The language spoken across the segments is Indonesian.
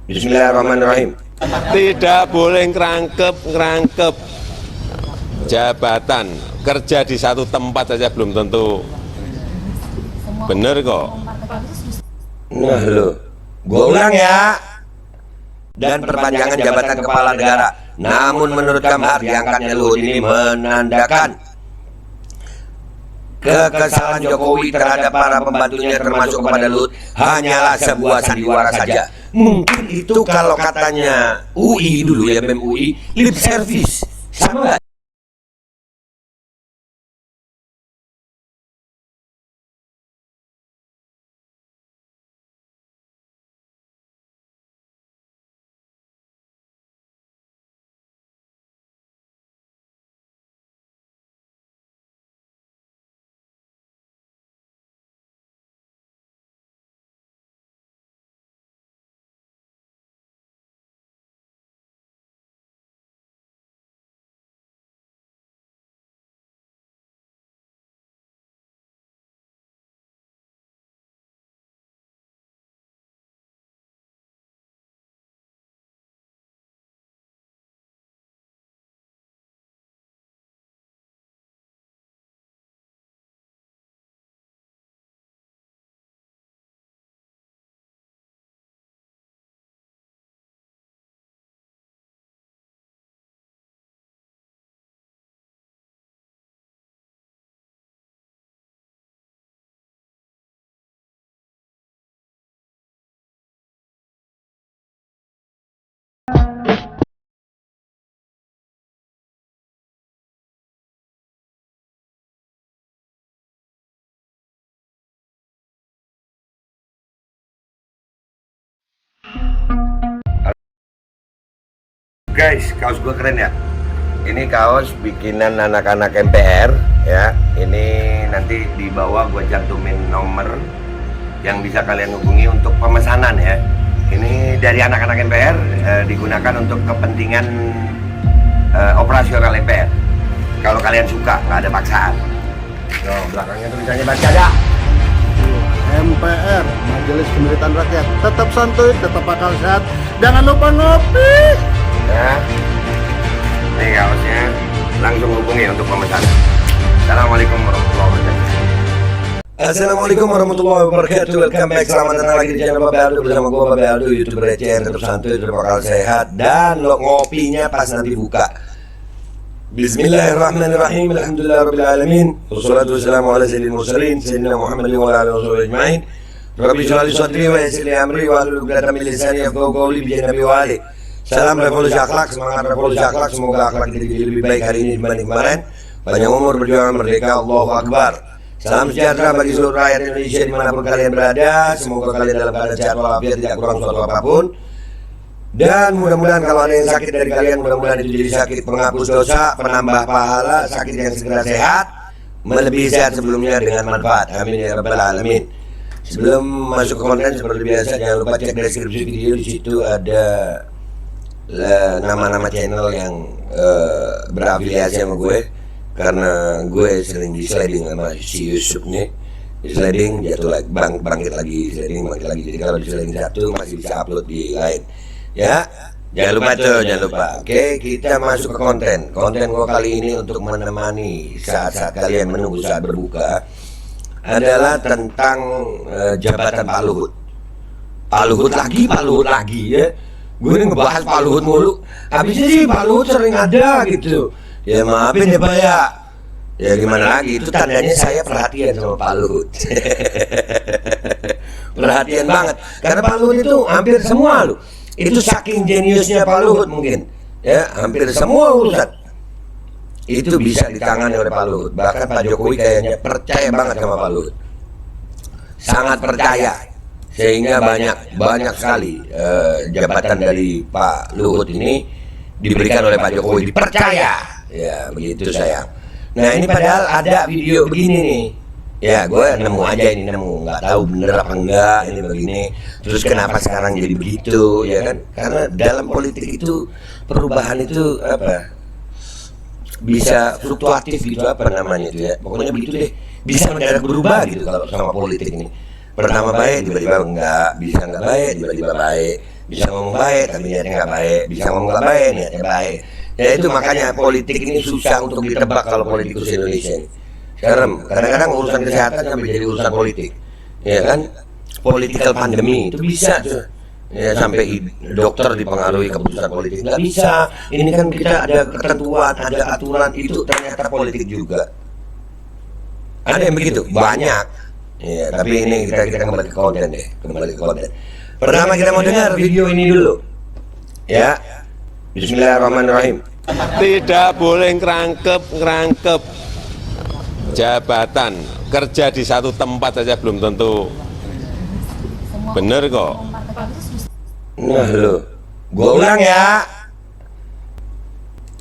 Bismillahirrahmanirrahim. Tidak boleh ngerangkep jabatan. Kerja di satu tempat saja belum tentu benar kok. Nah lo, gua ulang ya. Dan perpanjangan jabatan kepala negara. Namun menurut Kamhar, diangkatnya Luhut ini menandakan kekesalan Jokowi terhadap para pembantunya termasuk kepada Luhut hanyalah sebuah sandiwara saja. Mungkin itu kalau katanya UI dulu ya, BEM UI, lip service. Sama nggak? Guys, kaos gue keren ya. Ini kaos bikinan anak-anak MPR ya. Ini nanti di bawah gue cantumin nomor yang bisa kalian hubungi untuk pemesanan ya. Ini dari anak-anak MPR, digunakan untuk kepentingan operasional MPR. Kalau kalian suka, nggak ada paksaan. Tuh, belakangnya tulisannya baca ada. MPR, Majelis Pemerintahan Rakyat, tetap santuy, tetap akal sehat, jangan lupa ngopi. Ya, ini kaosnya, langsung hubungi untuk pemesanan. Assalamualaikum warahmatullahi wabarakatuh. Assalamualaikum warahmatullahi wabarakatuh. Welcome back, selamat datang lagi di channel Babe Aldo bersama gue Babe Aldo, YouTuber receh yang tetap santuy, tetap akal sehat, dan lo ngopinya pas nanti buka. Bismillahirrahmanirrahim. Alhamdulillahirabbil alamin. Wassalatu wassalamu ala sayyidil mursalin sayyidina Muhammadin wa ala alihi wasallam ajmain. Rabbi shrah li sadri wa yassir li amri wa hlul 'uqdatam min lisani yafqahu qawli bi Nabi wa ali. Salam revolusi akhlak, semangat revolusi akhlak. Semoga akhlak kita jadi lebih baik hari ini dibanding kemarin. Panjang umur, berjuang merdeka, Allahu Akbar. Salam sejahtera bagi seluruh rakyat Indonesia dimanapun kalian berada. Semoga kalian dalam keadaan sehat walafiat, tidak kurang suatu apapun. Dan mudah-mudahan kalau ada yang sakit dari kalian, mudah-mudahan itu jadi sakit penghapus dosa, penambah pahala, sakit yang segera sehat, melebihi sehat sebelumnya dengan manfaat. Amin ya rabbal alamin. Sebelum masuk ke konten seperti biasa, jangan lupa cek deskripsi video. Di situ ada nama-nama channel yang berafiliasi sama gue, karena gue sering di sliding sama si Yusuf nih. Di sliding jatuh lagi, bangkit lagi, sliding bangkit lagi. Jadi kalau di sliding satu masih bisa upload di lain. Ya, jangan lupa tuh, jangan lupa. Oke, kita masuk ke konten. Konten gue kali ini untuk menemani saat-saat kalian menunggu saat berbuka adalah tentang jabatan Pak Luhut. Pak Luhut lagi ya. Gue ini ngebahas Pak Luhut mulu. Habisnya sih Pak Luhut sering ada gitu. Ya maafin ya Pak ya. Ya gimana lagi, itu tandanya saya perhatian sama Pak Luhut. Perhatian banget. Karena Pak Luhut itu hampir semua loh. Itu saking jeniusnya Pak Luhut mungkin. Ya, hampir semua urusan itu bisa ditangani oleh Pak Luhut. Bahkan Pak Jokowi kayaknya percaya banget sama Pak Luhut. Sangat percaya. Sehingga banyak sekali jabatan dari Pak Luhut ini diberikan oleh Pak Jokowi, dipercaya. Ya begitu sayang. Nah ini padahal ada video begini nih. Ya gue nemu aja ini, nggak tahu bener apa enggak ini begini. Terus kenapa sekarang jadi begitu ya kan? Karena dalam politik itu perubahan itu apa? Bisa fluktuatif gitu, apa namanya itu ya. Pokoknya begitu deh. Bisa mendadak berubah gitu kalau sama politik ini. Pertama baik, tiba-tiba enggak, bisa enggak baik, tiba-tiba baik. Bisa ngomong baik tapi niatnya nggak baik, bisa ngomong nggak baik niatnya baik. Ya itu makanya politik ini susah untuk ditebak kalau politikus Indonesia ini. Serem, kadang-kadang urusan kesehatan sampai jadi urusan politik, ya kan? Political pandemi itu bisa tuh. Ya, sampai dokter dipengaruhi keputusan politik, nggak bisa. Ini kan kita ada ketentuan, ada aturan, itu ternyata politik juga. Ada yang begitu, banyak. Ya, tapi ini kita kembali ke konten deh, kembali ke konten. Pertama kita mau dengar video ini dulu. Ya, Bismillahirrahmanirrahim. Tidak boleh ngerangkep jabatan, kerja di satu tempat saja belum tentu bener kok. Nah lo, gua ulang ya.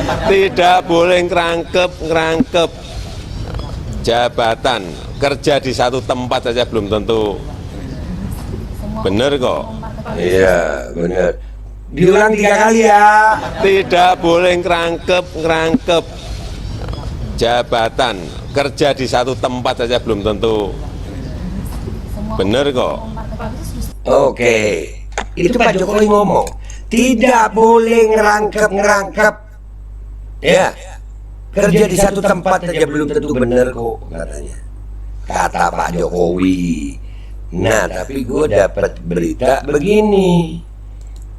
Tidak boleh ngerangkep jabatan, kerja di satu tempat saja belum tentu bener kok. Iya, benar. Diulang 3 kali ya. Tidak boleh ngerangkep jabatan, kerja di satu tempat saja belum tentu bener kok. Oke, itu Pak Jokowi ngomong. Tidak boleh ngerangkep. Ya, kerja di satu tempat saja belum tentu benar kok, katanya. Kata Pak Jokowi. Nah, tapi gue dapat berita begini.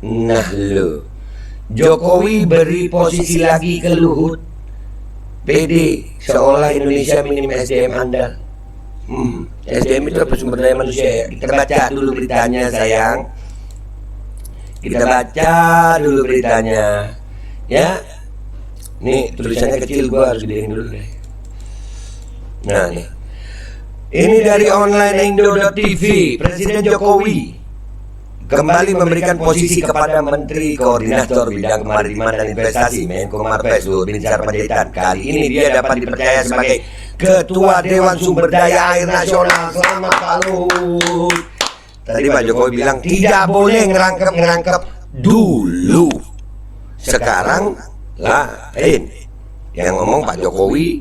Nah lo, Jokowi beri posisi lagi ke Luhut. PD seolah Indonesia minim SDM andal. SDM itu apa, sumber daya manusia ya? Kita baca dulu beritanya sayang. Kita baca dulu beritanya. Ya. Nih tulisannya kecil, gua harus gedein dulu deh. Nah nih. Ini dari online Indo.tv. Presiden Jokowi kembali memberikan posisi kepada Menteri Koordinator Bidang Kemaritiman dan Investasi Menko Marves Luhut Binsar Panjaitan. Kali ini dia dapat dipercaya sebagai Ketua Dewan Sumber Daya Air Nasional. Selamat Pak Luhut. Tadi Pak Jokowi bilang tidak boleh ngerangkep dulu. Sekarang lain. Yang ngomong Pak Jokowi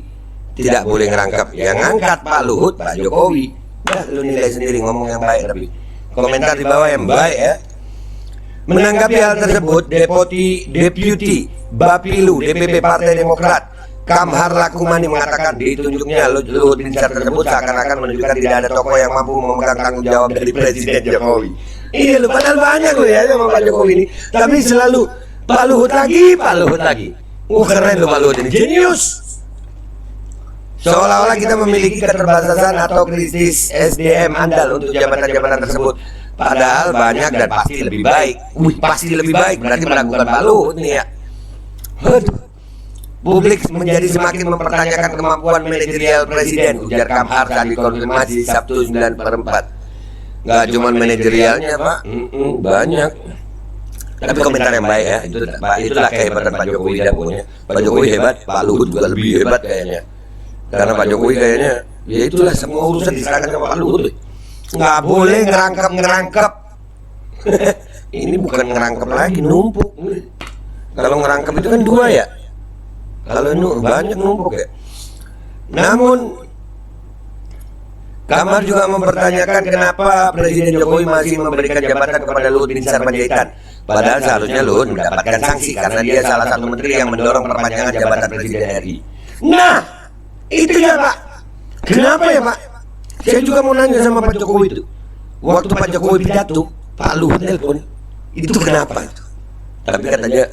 tidak boleh ngerangkep. Yang ngangkat Pak Luhut Pak Jokowi. Nah, lu nilai sendiri, ngomong yang baik tapi komentar di bawah yang baik ya. Menanggapi hal tersebut, Deputi Bapilu DPP Partai Demokrat Kamhar Lakumani mengatakan ditunjuknya Luhut Binsar tersebut seakan-akan menunjukkan tidak ada tokoh yang mampu memegang tanggung jawab dari Presiden Jokowi. Iya lu, padahal banyak lo ya sama Pak Jokowi ini, tapi selalu Pak Luhut lagi. Keren lo Pak Luhut ini, jenius. Seolah-olah kita memiliki keterbatasan atau krisis SDM andal untuk jabatan-jabatan tersebut. Padahal banyak dan pasti lebih baik. Pasti lebih baik berarti meragukan Pak Luhut nih ya. Publik menjadi semakin mempertanyakan kemampuan manajerial Presiden, ujar Kamhar saat dikonfirmasi Sabtu 9/4. Nggak cuma manajerialnya Pak, banyak. Tapi komentar yang baik ya, itulah kehebatan Pak Jokowi dan punya. Pak Jokowi hebat, Pak Luhut juga lebih hebat kayaknya. Karena Pak Jokowi kayaknya, ya itulah semua urusan diserahkan ke Pak Luhut. Nggak boleh ngerangkep. Ini bukan ngerangkep lagi, numpuk. Kalau ngerangkep itu kan 2 ya. Kalau banyak numpuk ya. Namun Kamhar juga mempertanyakan kenapa Presiden Jokowi masih memberikan jabatan kepada Luhut Binsar Panjaitan. Padahal seharusnya Luhut mendapatkan sanksi karena dia salah satu menteri yang mendorong perpanjangan jabatan Presiden RI. Nah, itu ya Pak. Kenapa ya Pak? Saya juga mau nanya sama Pak Jokowi itu. Waktu Pak Jokowi pidato, Pak Luhut nelpon. Itu kenapa itu? Tapi katanya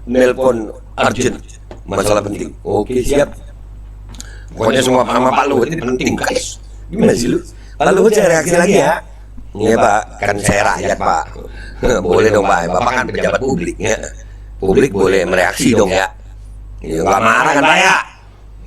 nelpon urgent, masalah penting. Oke siap. Pokoknya semua sama Pak Luhut ini penting guys. Gimana sih lu? Pak Luhut saya reaksi lagi ya. Iya Pak, kan saya rakyat Pak. Boleh dong Pak, Bapak kan pejabat publik ya. Publik boleh mereaksi dong ya. Nggak marah kan Pak ya?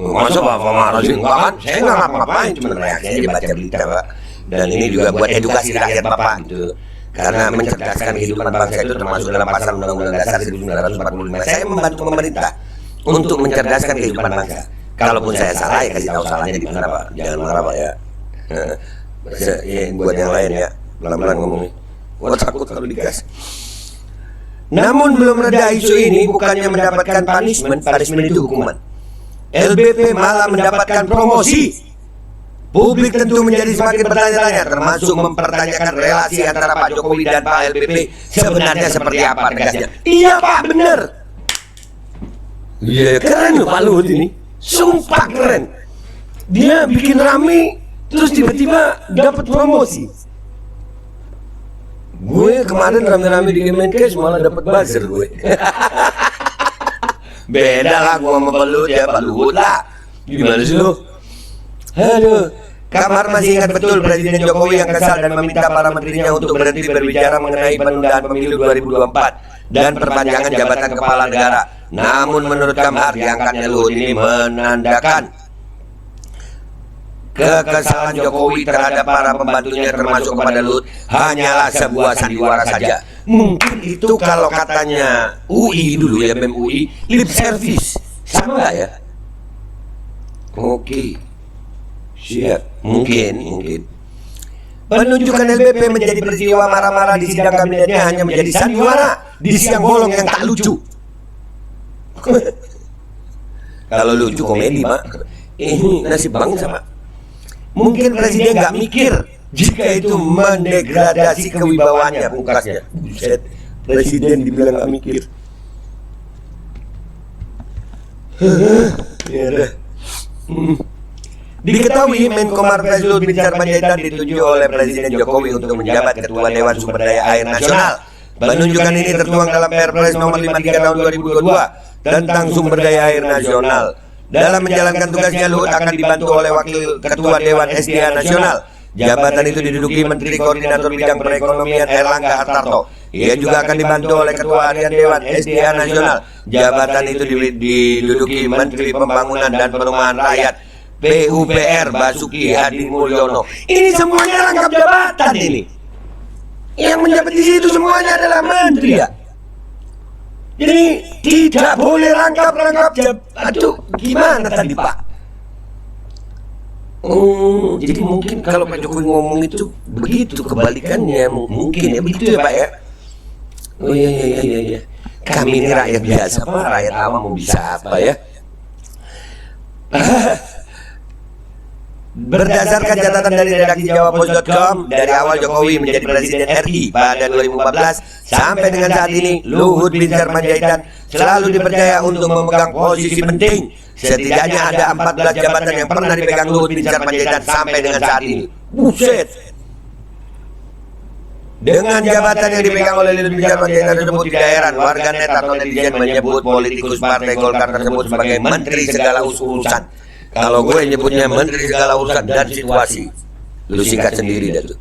Masa Bapak marah sih? Enggak kan? Saya nggak ngapa-ngapain, cuma reaksi aja baca berita Pak. Dan ini juga buat edukasi rakyat Bapak gitu. Karena mencerdaskan kehidupan bangsa itu termasuk dalam pasal Undang-Undang Dasar 1945. Saya membantu pemerintah untuk mencerdaskan kehidupan bangsa. Kalaupun saya salah ya kasih tahu salahnya di mana Pak. Jangan marah Pak ya. Ya buat yang lain ya, pelan-pelan ngomongnya. Gua takut kalau digas. Namun belum reda isu ini, bukannya mendapatkan punishment itu hukuman. LBP malah mendapatkan promosi. Publik tentu menjadi semakin bertanya-tanya, termasuk mempertanyakan relasi antara Pak Jokowi dan Pak LBP sebenarnya seperti apa, tegasnya. Iya Pak, bener. Iya, keren loh Pak Luhut ini. Sumpah keren. Dia bikin rame, terus tiba-tiba dapat promosi. Gue kemarin rame-rame di Kemenkes malah dapat buzzer gue. Beda lah gue sama Pak Luhut ya, Pak Luhut lah. Gimana sih lo? Aduh, Kamar masih ingat betul Presiden Jokowi yang kesal dan meminta para menterinya untuk berhenti berbicara mengenai penundaan pemilu 2024 dan perpanjangan jabatan kepala negara. Namun menurut Kamhar, diangkatnya Luhut ini menandakan kekesalan Jokowi terhadap para pembantunya termasuk kepada Luhut hanyalah sebuah sandiwara saja. Mungkin itu kalau katanya UI dulu ya, BEM UI, lip service. Sama nggak ya? Oke. Siap, mungkin. Penunjukan LBP menjadi peristiwa marah-marah di sidang kabinetnya hanya menjadi sandiwara di siang bolong yang tak lucu. Kalau lucu komedi Pak, ini nasib bangsa Pak. Mungkin Presiden nggak mikir jika itu mendegradasi kewibawaannya, pungkasnya. Buset, Presiden dibilang nggak mikir. Ya dah. Diketahui Menko Marves Luhut Binsar Panjaitan ditunjuk oleh Presiden Jokowi untuk menjabat Ketua Dewan Sumber Daya Air Nasional. Penunjukan ini tertuang dalam Perpres nomor 53 tahun 2022 tentang sumber daya air nasional. Dalam menjalankan tugasnya, Luhut akan dibantu oleh Wakil Ketua Dewan SDA Nasional. Jabatan itu diduduki Menteri Koordinator Bidang Perekonomian Erlangga Hartarto. Ia juga akan dibantu oleh Ketua Harian Dewan SDA Nasional. Jabatan itu diduduki Menteri Pembangunan dan Perumahan Rakyat PUPR Basuki Hadi Mulyono. Ini semuanya rangkap jabatan ini. Yang menjabat di situ semuanya adalah menteri ya. Jadi tidak boleh rangkap jabatan. Aduh, gimana tadi Pak? Jadi mungkin kalau Pak Jokowi ngomong itu begitu, kebalikannya mungkin ya begitu ya Pak ya. Oh iya. Kami ini rakyat biasa Pak, rakyat awam mau bisa apa ya? Berdasarkan catatan dari redaksi jawapos.com, dari awal Jokowi menjadi Presiden RI pada 2014 sampai dengan saat ini, Luhut Binsar Panjaitan selalu dipercaya untuk memegang posisi penting. Setidaknya ada 14 jabatan yang pernah dipegang Luhut Binsar Panjaitan sampai dengan saat ini. Buset! Dengan jabatan yang dipegang oleh Luhut Binsar Panjaitan tersebut, tidak heran warganet atau netizen menyebut politikus Partai Golkar tersebut sebagai menteri segala urusan. Kalau gue nyebutnya menteri segala urusan dan situasi, lu singkat sendiri dah tuh.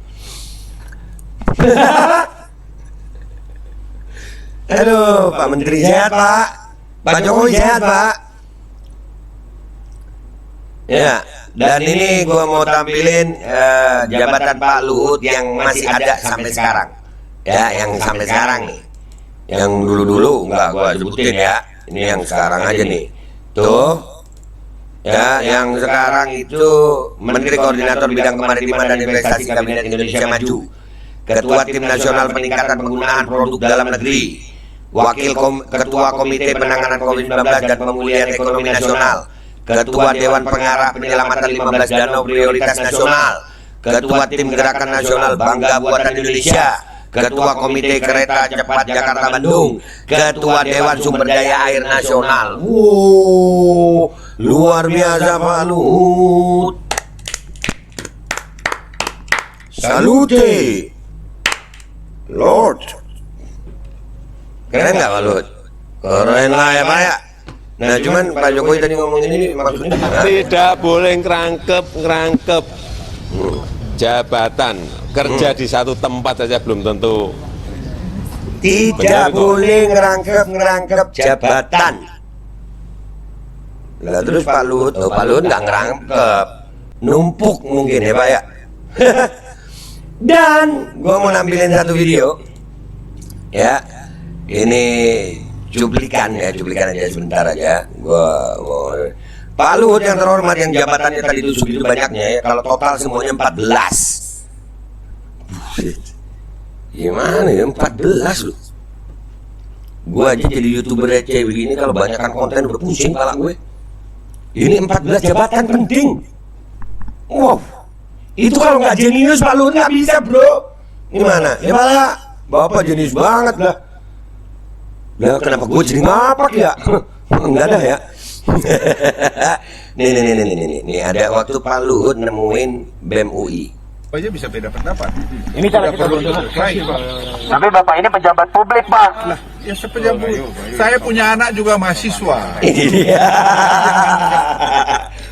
Aduh, Pak Menteri sehat Pak, Pak Jokowi sehat Pak. Ya, dan ini gue mau tampilin jabatan Pak Luhut yang masih ada sampai sekarang. Ya, yang sampai sekarang nih. Yang dulu-dulu nggak gue sebutin ya. Ini yang sekarang aja nih. Tuh. Ya, yang sekarang itu Menteri Koordinator Bidang Kemaritiman dan Investasi Kabinet Indonesia Maju, Ketua Tim Nasional Peningkatan Penggunaan Produk Dalam Negeri, Ketua Komite Penanganan COVID-19 dan Pemulihan Ekonomi Nasional, Ketua Dewan Pengarah Penyelamatan 15 Danau Prioritas Nasional, Ketua Tim Gerakan Nasional Bangga Buatan Indonesia, Ketua Komite Kereta Cepat Jakarta Bandung, Ketua Dewan Sumber Daya Air Nasional. Wow, luar biasa Pak Luhut. Salute, Lord. Keren nggak Pak Luhut? Keren lah ya Pak ya. Nah cuman Pak Jokowi tadi ngomong ini maksudnya tidak boleh ngerangkep jabatan. Kerja di satu tempat saja belum tentu. Tidak boleh ngerangkep jabatan. Lah terus Pak Luhut nggak ngerangkep, numpuk mungkin ya Pak ya. Dan gua mau nampilin satu video. Ya, ini cuplikan aja sebentar aja. Gua mau Pak Luhut yang terhormat yang jabatannya tadi itu segitu banyaknya ya. Kalau total semuanya 14. Gimana ya 14 loh. Gua aja jadi YouTuber receh begini kalau banyakkan konten udah pusing kepala gue. Ini 14 jabatan penting. Wow. Itu kalau nggak jenius Pak Luhut nggak bisa bro. Gimana? Ya malah Bapak jenius banget lah. Lah kenapa gue jadi ngapak ya? Enggak ada ya. Nih ada waktu Pak Luhut nemuin BEM UI. aja bisa beda pendapat. Ini cara kita perlu selesai, Pak. Tapi Bapak ini pejabat publik, Pak. Lah, ya sepejabat. Saya punya anak juga mahasiswa. Ini dia.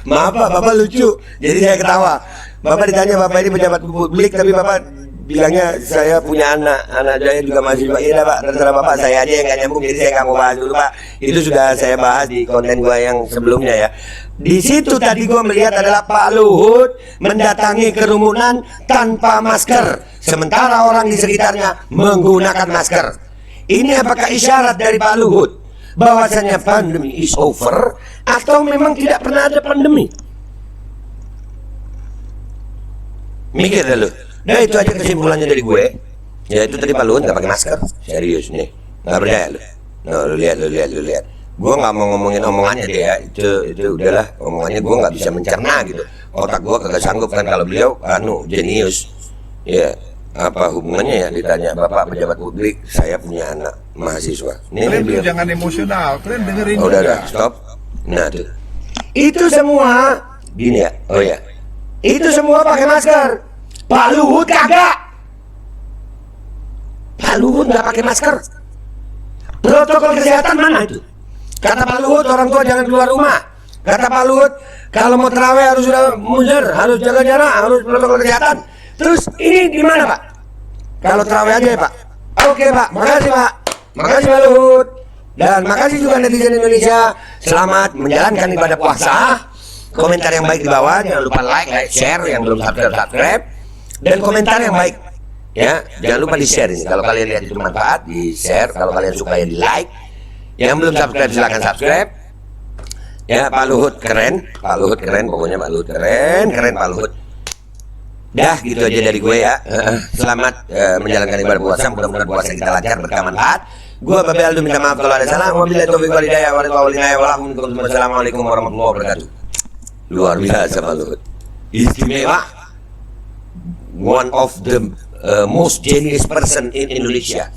Maaf Pak, Bapak lucu. Jadi saya ketawa. Bapak ditanya Bapak ini pejabat publik, tapi Bapak bilangnya saya punya anak saya juga mahasiswa. Iya Pak, terserah Bapak, saya aja yang nggak nyambung, jadi saya nggak mau bahas dulu Pak. Itu sudah saya bahas di konten gua yang sebelumnya ya. Di situ tadi gua melihat adalah Pak Luhut mendatangi kerumunan tanpa masker, sementara orang di sekitarnya menggunakan masker. Ini apakah isyarat dari Pak Luhut bahwasanya pandemi is over atau memang tidak pernah ada pandemi? Mikir dulu. Nah itu aja kesimpulannya dari gue. Ya itu tadi Pak Luhut nggak pakai masker. Serius nih, nggak percaya lu. No, lu lihat. Gue nggak mau ngomongin omongannya dia. Itu udahlah omongannya, gue nggak bisa mencerna gitu. Otak gue kagak sanggup kan kalau beliau jenius. Ya apa hubungannya ya ditanya Bapak pejabat publik, saya punya anak mahasiswa. Kalian tuh jangan emosional, kalian dengerin Oh, udah, stop. Nah tuh. Itu semua gini ya. Oh ya. Itu semua pakai masker. Pak Luhut kagak. Pak Luhut nggak pakai masker. Protokol kesehatan mana itu? Kata Pak Luhut orang tua jangan keluar rumah. Kata Pak Luhut kalau mau terawih harus sudah mundur, harus jaga jarak, harus protokol kesehatan. Terus ini di mana Pak? Kalau terawih aja ya Pak. Oke Pak, makasih Pak. Makasih Pak Luhut. Dan makasih juga netizen Indonesia. Selamat menjalankan ibadah puasa. Komentar yang baik di bawah, jangan lupa like, share, yang belum subscribe, dan komentar yang baik. Ya, jangan lupa di share ini. Kalau kalian lihat itu bermanfaat, di share. Kalau kalian suka ya di like. Yang belum subscribe silakan subscribe. Ya, Pak Luhut keren, pokoknya Pak Luhut keren Pak Luhut. Dah gitu aja dari gue ya. Selamat menjalankan ibadah puasa, mudah-mudahan puasa kita lancar berkah manfaat. Gue Babe Aldo minta maaf kalau ada salah. Wabillahi taufiq wal hidayah. Wassalamualaikum warahmatullahi wabarakatuh. Luar biasa Pak Luhut, istimewa, one of the most genius person in Indonesia.